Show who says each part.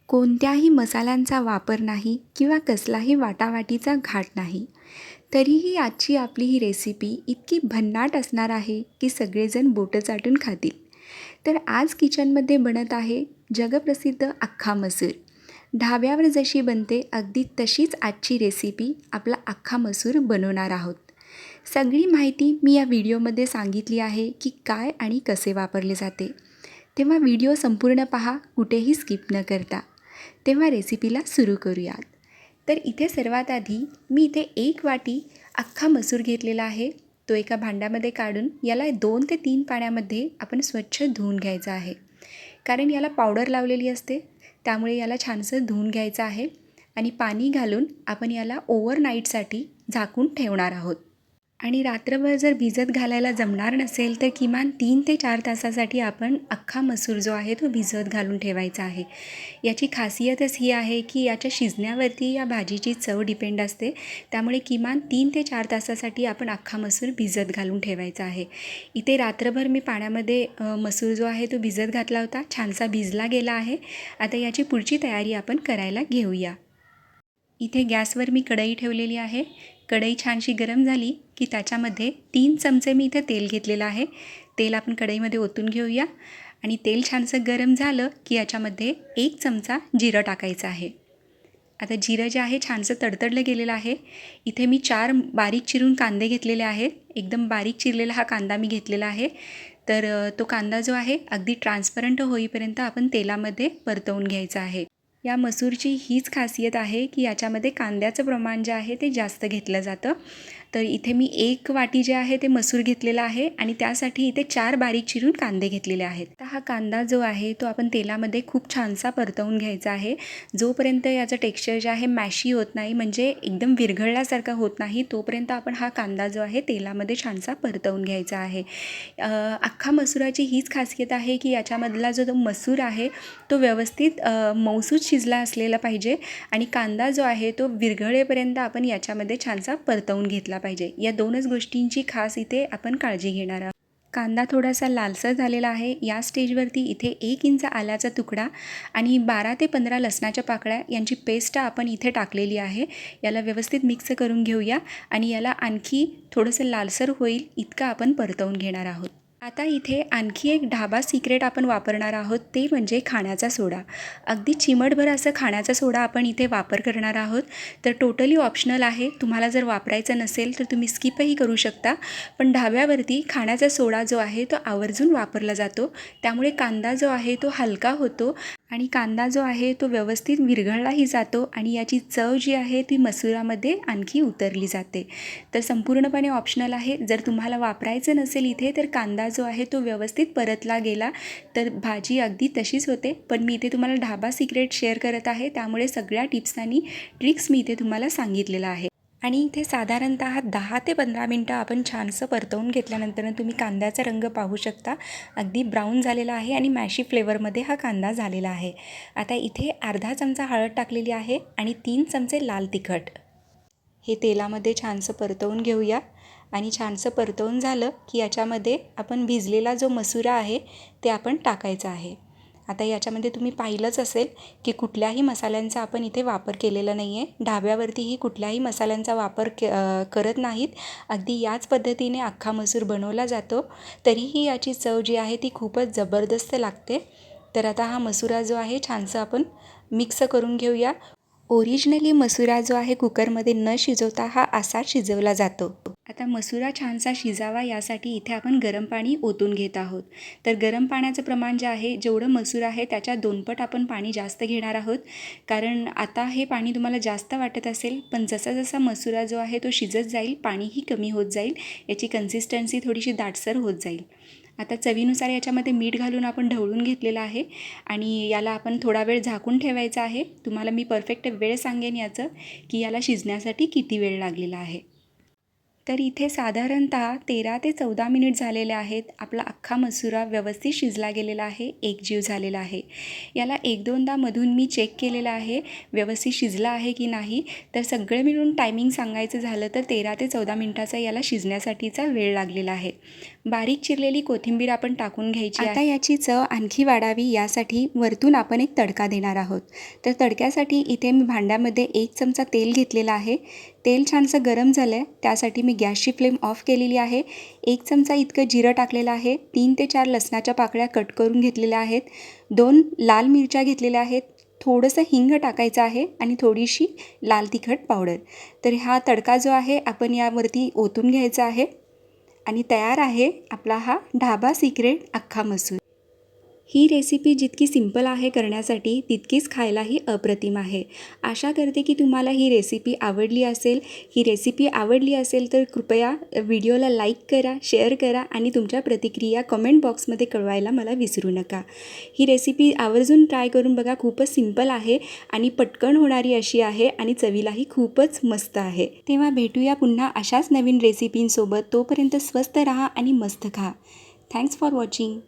Speaker 1: कोणत्याही मसाल्यांचा वापर नाही किंवा कसलाही वाटावाटीचा घाट नाही. तरीही आजची आपली ही रेसिपी इतकी भन्नाट असणार आहे की सगळेजण बोटं चाटून खातील. तर आज किचनमध्ये बनत आहे जगप्रसिद्ध अख्खा मसूर. ढाब्यावर जशी बनते अगदी तशीच आजची रेसिपी आपला अख्खा मसूर बनवणार आहोत. सगळी माहिती मी या व्हिडिओमध्ये सांगितली आहे की काय आणि कसे वापरले जाते. तेव्हा व्हिडिओ संपूर्ण पहा, कुठेही स्किप न करता. तेव्हा रेसिपीला सुरू करूयात. तर इथे सर्वात आधी मी इथे 1 वाटी अख्खा मसूर घेतलेला आहे. तो एका भांड्यामध्ये काढून याला 2 ते 3 पाण्यामध्ये आपण स्वच्छ धुवून घ्यायचा आहे. कारण याला पावडर लावलेली असते, त्यामुळे याला छानसं धुवून घ्यायचं आहे आणि पाणी घालून आपण याला ओव्हरनाईटसाठी झाकून ठेवणार आहोत. आणि रात्रभर जर भिजत घालायला जमणार नसेल तर किमान 3 ते 4 तासासाठी आपण अख्खा मसूर जो आहे तो भिजत घालून ठेवायचा आहे. याची खासियतच ही आहे की याच्या शिजण्यावरती या भाजीची चव डिपेंड असते. त्यामुळे किमान 3 ते 4 तासासाठी आपण अख्खा मसूर भिजत घालून ठेवायचा आहे. इथे रात्रभर मी पाण्यामध्ये मसूर जो आहे तो भिजत घातला होता. छानसा भिजला गेला आहे. आता याची पुढची तयारी आपण करायला घेऊया. इथे गॅसवर मी कढई ठेवलेली आहे. कढई छानशी गरम झाली की त्याच्यामध्ये 3 चमचे मी इथे तेल घेतलेलं आहे. तेल आपण कढईमध्ये ओतून घेऊया आणि तेल छानसं गरम झालं की याच्यामध्ये 1 चमचा जिरं टाकायचं आहे. आता जिरं जे आहे छानसं तडतडलं गेलेलं आहे. इथे मी 4 बारीक चिरून कांदे घेतलेले आहेत. एकदम बारीक चिरलेला हा कांदा मी घेतलेला आहे. तर तो कांदा जो आहे अगदी ट्रान्सपरंट होईपर्यंत आपण तेलामध्ये परतवून घ्यायचा आहे. या मसूरची हीच खासियत आहे की याच्यामध्ये कांद्याचं प्रमाण जे आहे ते जास्त घेतलं जातं. तर इथे मी 1 वाटी जे आहे ते मसूर घेतलेला आहे आणि त्यासाठी इथे 4 बारीक चिरून कांदे घेतलेले आहेत. तर हा कांदा जो आहे तो आपण तेलामध्ये खूप छानसा परतवून घ्यायचा आहे. जोपर्यंत याचं टेक्स्चर जे आहे मॅशी होत नाही, म्हणजे एकदम विरघळल्यासारखा होत नाही, तोपर्यंत आपण हा कांदा जो आहे तेलामध्ये छानसा परतवून घ्यायचा आहे. अख्खा मसुराची हीच खासियत आहे की याच्यामधला जो मसूर आहे तो व्यवस्थित मऊसूत शिजला असलेला पाहिजे आणि कांदा जो आहे तो विरघळेपर्यंत आपण याच्यामध्ये छानसा परतवून घेतला पाहिजे. या 2च गोष्टींची खास इथे आपण काळजी घेणार आहोत. कांदा थोडासा लालसर झालेला आहे. या स्टेजवरती इथे 1 इंच आल्याचा तुकडा आणि 12 ते 15 लसणाच्या पाकळ्या यांची पेस्ट आपण इथे टाकलेली आहे. याला व्यवस्थित मिक्स करून घेऊया आणि याला आणखी थोडंसं लालसर होईल इतकं आपण परतवून घेणार आहोत. आता इथे आणखी एक ढाबा सिक्रेट आपण वापरणार आहोत, ते म्हणजे खाण्याचा सोडा. अगदी चिमटभर असं खाण्याचा सोडा आपण इथे वापर करणार आहोत. तर टोटली ऑप्शनल आहे. तुम्हाला जर वापरायचं नसेल तर तुम्ही स्किपही करू शकता. पण ढाब्यावरती खाण्याचा सोडा जो आहे तो आवर्जून वापरला जातो. त्यामुळे कांदा जो आहे तो हलका होतो आणि कांदा जो आहे तो व्यवस्थित विरघळलाही जातो आणि याची चव जी आहे ती मसुरामध्ये आणखी उतरली जाते. तर संपूर्णपणे ऑप्शनल आहे. जर तुम्हाला वापरायचं नसेल इथे तर कांदा जो आहे तो व्यवस्थित परतला गेला तर भाजी अगदी तशीच होते. पण मी इथे तुम्हाला ढाबा सिक्रेट शेअर करत आहे, त्यामुळे सगळ्या टिप्स आणि ट्रिक्स मी इथे तुम्हाला सांगितलेलं आहे. आणि इथे साधारणतः 10 ते 15 मिनटं आपण छानसं परतवून घेतल्यानंतर तुम्ही कांद्याचा रंग पाहू शकता. अगदी ब्राऊन झालेला आहे आणि मॅशी फ्लेवरमध्ये हा कांदा झालेला आहे. आता इथे अर्धा चमचा हळद टाकलेली आहे आणि 3 चमचे लाल तिखट. हे तेलामध्ये छानसं परतवून घेऊया आणि छानसं परतवून झालं की याच्यामध्ये आपण भिजलेला जो मसुरा आहे ते आपण टाकायचा आहे. आता याच्यामध्ये तुम्ही पाहिलंच असेल की कुठल्याही मसाल्यांचा आपण इथे वापर केलेला नाही आहे. ढाब्यावरतीही कुठल्याही मसाल्यांचा वापर करत नाहीत. अगदी याच पद्धतीने अख्खा मसूर बनवला जातो. तरीही याची चव जी आहे ती खूपच जबरदस्त लागते. तर आता हा मसुरा जो आहे छानसं आपण मिक्स करून घेऊया. ओरिजिनली मसुरा जो आहे कुकरमध्ये न शिजवता हा असा शिजवला जातो. आता मसुरा छानसा शिजावा यासाठी इथे आपण गरम पाणी ओतून घेत आहोत. तर गरम पाण्याचं प्रमाण जे आहे, जेवढं मसूर आहे त्याच्या 2 पट आपण पाणी जास्त घेणार आहोत. कारण आता हे पाणी तुम्हाला जास्त वाटत असेल, पण जसा जसा मसुरा जो आहे तो शिजत जाईल पाणीही कमी होत जाईल. याची कन्सिस्टन्सी थोडीशी दाटसर होत जाईल. आता चवीनुसार याच्यामध्ये मीठ घालून आपण ढवळून घेतलेलं आहे आणि याला आपण थोडा वेळ झाकून ठेवायचं आहे. तुम्हाला मी परफेक्ट वेळ सांगेन याचं की याला शिजण्यासाठी किती वेळ लागलेला आहे. तर इथे साधारणतः 13 ते 14 मिनिट झालेले आहेत. आपला अख्खा मसुरा व्यवस्थित शिजला गेलेला आहे, एकजीव झालेला आहे. याला 1-2दा मधून मी चेक केलेलं आहे व्यवस्थित शिजला आहे की नाही. तर सगळं मिळून टायमिंग सांगायचं झालं तर 13 ते 14 मिनिटाचा याला शिजण्यासाठीचा वेळ लागलेला आहे. बारीक चिरलेली कोथिंबीर आपण टाकून घ्यायची. आता याची चव आणखी वाढावी यासाठी वरतून आपण एक तडका देणार आहोत. तर तडक्यासाठी इथे मी भांड्यामध्ये 1 चमचा तेल घेतलेलं आहे. तेल छानसं गरम झालं आहे, त्यासाठी मी गॅसची फ्लेम ऑफ केलेली आहे. 1 चमचा इतकं जिरं टाकलेलं आहे. 3 ते 4 लसणाच्या पाकळ्या कट करून घेतलेल्या आहेत. 2 लाल मिरच्या घेतलेल्या आहेत. थोडंसं हिंग टाकायचं आहे आणि थोडीशी लाल तिखट पावडर. तर हा तडका जो आहे आपण यावरती ओतून घ्यायचा आहे आणि तयार आहे आपला हा ढाबा सिक्रेट अख्खा मसूर. ही रेसिपी जितकी सिंपल आहे करण्यासाठी तितकीच खायलाही अप्रतिम आहे. आशा करते की तुम्हाला ही रेसिपी आवडली असेल. ही रेसिपी आवडली असेल तर कृपया व्हिडिओला लाईक करा, शेअर करा आणि तुमच्या प्रतिक्रिया कमेंट बॉक्समध्ये कळवायला मला विसरू नका. ही रेसिपी आवर्जून ट्राय करून बघा. खूपच सिंपल आहे आणि पटकन होणारी अशी आहे आणि चवीलाही खूपच मस्त आहे. तेव्हा भेटूया पुन्हा अशाच नवीन रेसिपींसोबत. तोपर्यंत स्वस्त राहा आणि मस्त खा. Thanks for watching.